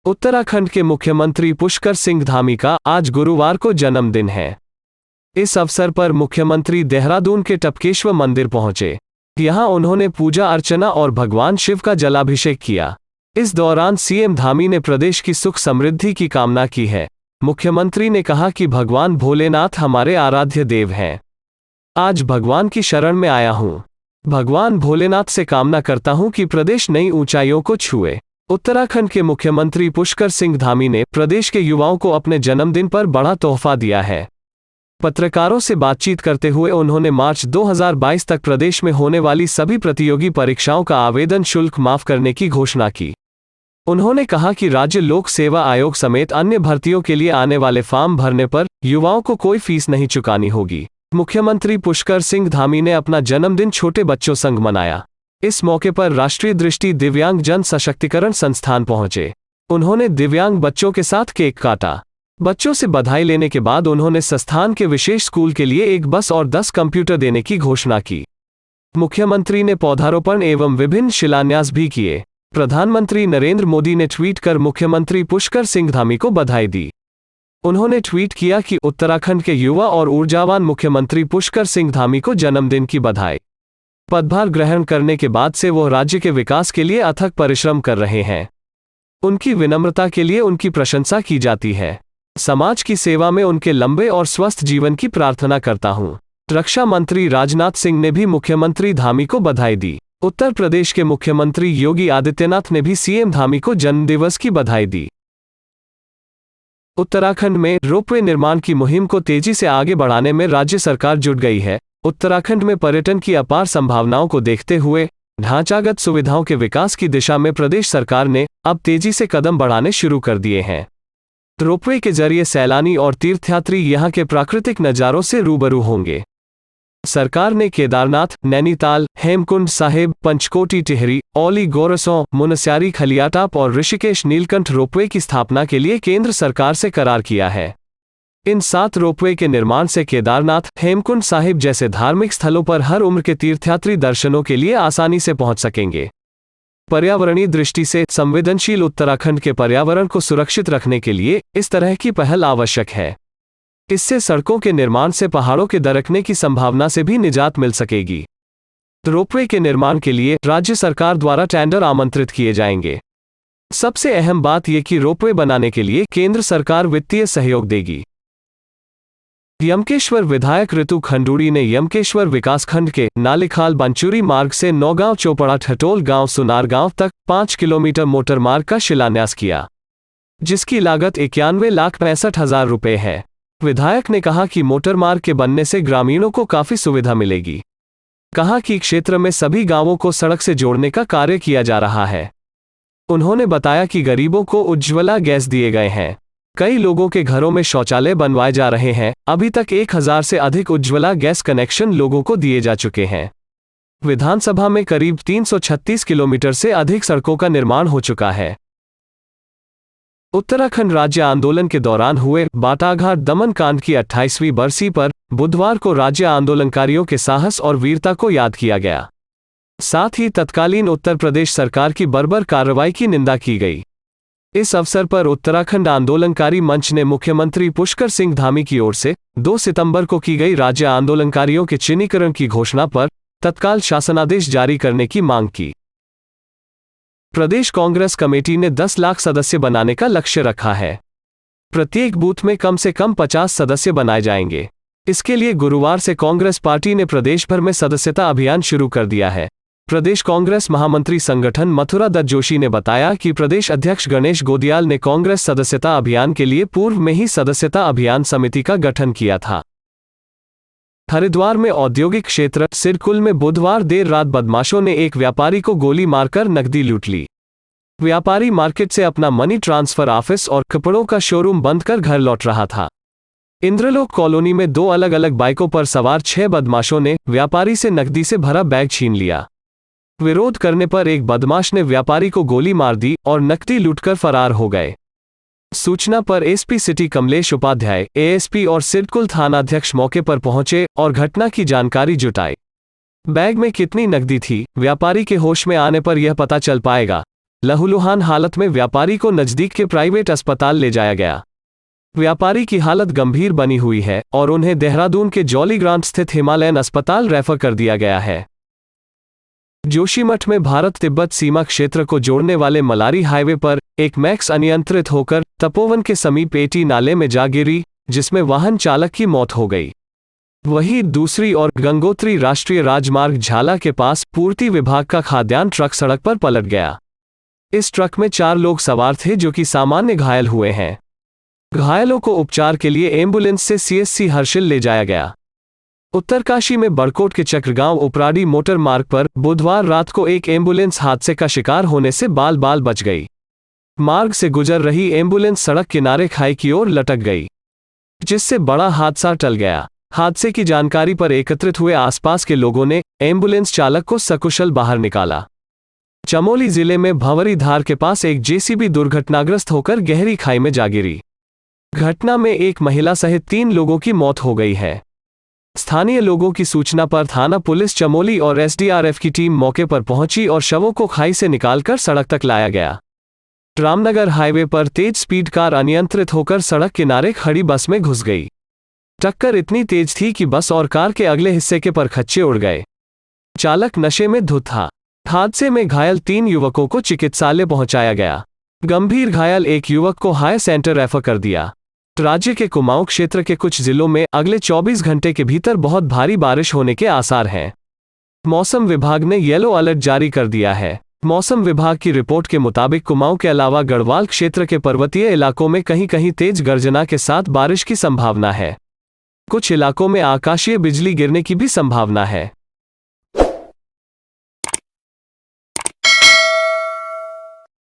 उत्तराखंड के मुख्यमंत्री पुष्कर सिंह धामी का आज गुरुवार को जन्मदिन है। इस अवसर पर मुख्यमंत्री देहरादून के टपकेश्वर मंदिर पहुंचे। यहां उन्होंने पूजा अर्चना और भगवान शिव का जलाभिषेक किया। इस दौरान सीएम धामी ने प्रदेश की सुख समृद्धि की कामना की है। मुख्यमंत्री ने कहा कि भगवान भोलेनाथ हमारे आराध्य देव हैं। आज भगवान की शरण में आया हूं। भगवान भोलेनाथ से कामना करता हूं कि प्रदेश नई ऊंचाइयों को छुए। उत्तराखंड के मुख्यमंत्री पुष्कर सिंह धामी ने प्रदेश के युवाओं को अपने जन्मदिन पर बड़ा तोहफा दिया है। पत्रकारों से बातचीत करते हुए उन्होंने मार्च 2022 तक प्रदेश में होने वाली सभी प्रतियोगी परीक्षाओं का आवेदन शुल्क माफ करने की घोषणा की। उन्होंने कहा कि राज्य लोक सेवा आयोग समेत अन्य भर्तियों के लिए आने वाले फॉर्म भरने पर युवाओं को कोई फीस नहीं चुकानी होगी। मुख्यमंत्री पुष्कर सिंह धामी ने अपना जन्मदिन छोटे बच्चों संग मनाया। इस मौके पर राष्ट्रीय दृष्टि दिव्यांग जन सशक्तिकरण संस्थान पहुंचे। उन्होंने दिव्यांग बच्चों के साथ केक काटा। बच्चों से बधाई लेने के बाद उन्होंने संस्थान के विशेष स्कूल के लिए एक बस और 10 कंप्यूटर देने की घोषणा की। मुख्यमंत्री ने पौधारोपण एवं विभिन्न शिलान्यास भी किए। प्रधानमंत्री नरेंद्र मोदी ने ट्वीट कर मुख्यमंत्री पुष्कर सिंह धामी को बधाई दी। उन्होंने ट्वीट किया कि उत्तराखंड के युवा और ऊर्जावान मुख्यमंत्री पुष्कर सिंह धामी को जन्मदिन की बधाई। पदभार ग्रहण करने के बाद से वो राज्य के विकास के लिए अथक परिश्रम कर रहे हैं। उनकी विनम्रता के लिए उनकी प्रशंसा की जाती है। समाज की सेवा में उनके लंबे और स्वस्थ जीवन की प्रार्थना करता हूं। रक्षा मंत्री राजनाथ सिंह ने भी मुख्यमंत्री धामी को बधाई दी। उत्तर प्रदेश के मुख्यमंत्री योगी आदित्यनाथ ने भी सीएम धामी को जन्मदिवस की बधाई दी। उत्तराखंड में रोपवे निर्माण की मुहिम को तेजी से आगे बढ़ाने में राज्य सरकार जुट गई है। उत्तराखंड में पर्यटन की अपार संभावनाओं को देखते हुए ढांचागत सुविधाओं के विकास की दिशा में प्रदेश सरकार ने अब तेजी से कदम बढ़ाने शुरू कर दिए हैं। रोपवे के जरिए सैलानी और तीर्थयात्री यहां के प्राकृतिक नज़ारों से रूबरू होंगे। सरकार ने केदारनाथ, नैनीताल, हेमकुंड साहिब, पंचकोटी टिहरी, औली गोरसों, मुनस्यारी खलियाटाप और ऋषिकेश नीलकंठ रोपवे की स्थापना के लिए केंद्र सरकार से करार किया है। इन 7 रोपवे के निर्माण से केदारनाथ, हेमकुंड साहिब जैसे धार्मिक स्थलों पर हर उम्र के तीर्थयात्री दर्शनों के लिए आसानी से पहुंच सकेंगे। पर्यावरणीय दृष्टि से संवेदनशील उत्तराखंड के पर्यावरण को सुरक्षित रखने के लिए इस तरह की पहल आवश्यक है। इससे सड़कों के निर्माण से पहाड़ों के दरकने की संभावना से भी निजात मिल सकेगी। रोपवे के निर्माण के लिए राज्य सरकार द्वारा टेंडर आमंत्रित किए जाएंगे। सबसे अहम बात यह कि रोपवे बनाने के लिए केंद्र सरकार वित्तीय सहयोग देगी। यमकेश्वर विधायक ऋतु खंडूड़ी ने यमकेश्वर विकासखंड के नालिखाल बंचूरी मार्ग से नौगांव चोपड़ा ठटोल गांव सुनार गांव तक 5 किलोमीटर मोटर मार्ग का शिलान्यास किया, जिसकी लागत 91,65,000 रुपये है। विधायक ने कहा कि मोटर मार्ग के बनने से ग्रामीणों को काफी सुविधा मिलेगी। कहा कि क्षेत्र में सभी गांवों को सड़क से जोड़ने का कार्य किया जा रहा है। उन्होंने बताया कि गरीबों को उज्ज्वला गैस दिए गए हैं। कई लोगों के घरों में शौचालय बनवाए जा रहे हैं। अभी तक 1000 से अधिक उज्ज्वला गैस कनेक्शन लोगों को दिए जा चुके हैं। विधानसभा में करीब 336 किलोमीटर से अधिक सड़कों का निर्माण हो चुका है। उत्तराखंड राज्य आंदोलन के दौरान हुए बाटाघाट दमन कांड की 28वीं बरसी पर बुधवार को राज्य आंदोलनकारियों के साहस और वीरता को याद किया गया। साथ ही तत्कालीन उत्तर प्रदेश सरकार की बर्बर कार्रवाई की निंदा की गई। इस अवसर पर उत्तराखंड आंदोलनकारी मंच ने मुख्यमंत्री पुष्कर सिंह धामी की ओर से 2 सितंबर को की गई राज्य आंदोलनकारियों के चिन्हीकरण की घोषणा पर तत्काल शासनादेश जारी करने की मांग की। प्रदेश कांग्रेस कमेटी ने 10 लाख सदस्य बनाने का लक्ष्य रखा है। प्रत्येक बूथ में कम से कम 50 सदस्य बनाए जाएंगे। इसके लिए गुरुवार से कांग्रेस पार्टी ने प्रदेश भर में सदस्यता अभियान शुरू कर दिया है। प्रदेश कांग्रेस महामंत्री संगठन मथुरा दत्त जोशी ने बताया कि प्रदेश अध्यक्ष गणेश गोदियाल ने कांग्रेस सदस्यता अभियान के लिए पूर्व में ही सदस्यता अभियान समिति का गठन किया था। हरिद्वार में औद्योगिक क्षेत्र सिरकुल में बुधवार देर रात बदमाशों ने एक व्यापारी को गोली मारकर नकदी लूट ली। व्यापारी मार्केट से अपना मनी ट्रांसफर ऑफिस और कपड़ों का शोरूम बंद कर घर लौट रहा था। इंद्रलोक कॉलोनी में 2 अलग अलग बाइकों पर सवार 6 बदमाशों ने व्यापारी से नकदी से भरा बैग छीन लिया। विरोध करने पर एक बदमाश ने व्यापारी को गोली मार दी और नकदी लूटकर फरार हो गए। सूचना पर SP city Kamlesh Upadhyay, ASP और सिरकुल थानाध्यक्ष मौके पर पहुंचे और घटना की जानकारी जुटाई। बैग में कितनी नकदी थी, व्यापारी के होश में आने पर यह पता चल पाएगा। लहूलुहान हालत में व्यापारी को नजदीक के प्राइवेट अस्पताल ले जाया गया। व्यापारी की हालत गंभीर बनी हुई है और उन्हें देहरादून के जौलीग्रांट स्थित हिमालयन अस्पताल रेफर कर दिया गया है। जोशीमठ में भारत तिब्बत सीमा क्षेत्र को जोड़ने वाले मलारी हाईवे पर एक मैक्स अनियंत्रित होकर तपोवन के समीप एटी नाले में जा गिरी, जिसमें वाहन चालक की मौत हो गई। वहीं दूसरी ओर गंगोत्री राष्ट्रीय राजमार्ग झाला के पास पूर्ति विभाग का खाद्यान्न ट्रक सड़क पर पलट गया। इस ट्रक में 4 लोग सवार थे जो कि सामान्य घायल हुए हैं। घायलों को उपचार के लिए एम्बुलेंस से सीएससी हर्षिल ले जाया गया। उत्तरकाशी में बड़कोट के चक्रगांव उपराड़ी मोटर मार्ग पर बुधवार रात को एक एम्बुलेंस हादसे का शिकार होने से बाल बाल बच गई। मार्ग से गुजर रही एम्बुलेंस सड़क किनारे खाई की ओर लटक गई, जिससे बड़ा हादसा टल गया। हादसे की जानकारी पर एकत्रित हुए आसपास के लोगों ने एम्बुलेंस चालक को सकुशल बाहर निकाला। चमोली जिले में भंवरी धार के पास एक जेसीबी दुर्घटनाग्रस्त होकर गहरी खाई में जा गिरी। घटना में एक महिला सहित 3 लोगों की मौत हो गई है। स्थानीय लोगों की सूचना पर थाना पुलिस चमोली और एसडीआरएफ की टीम मौके पर पहुंची और शवों को खाई से निकालकर सड़क तक लाया गया। रामनगर हाईवे पर तेज स्पीड कार अनियंत्रित होकर सड़क किनारे खड़ी बस में घुस गई। टक्कर इतनी तेज थी कि बस और कार के अगले हिस्से के परखच्चे उड़ गए। चालक नशे में धुत था। हादसे में घायल 3 युवकों को चिकित्सालय पहुंचाया गया। गंभीर घायल एक युवक को हाई सेंटर रेफर कर दिया। राज्य के कुमाऊं क्षेत्र के कुछ जिलों में अगले 24 घंटे के भीतर बहुत भारी बारिश होने के आसार हैं। मौसम विभाग ने येलो अलर्ट जारी कर दिया है। मौसम विभाग की रिपोर्ट के मुताबिक कुमाऊं के अलावा गढ़वाल क्षेत्र के पर्वतीय इलाकों में कहीं कहीं तेज गर्जना के साथ बारिश की संभावना है। कुछ इलाकों में आकाशीय बिजली गिरने की भी संभावना है।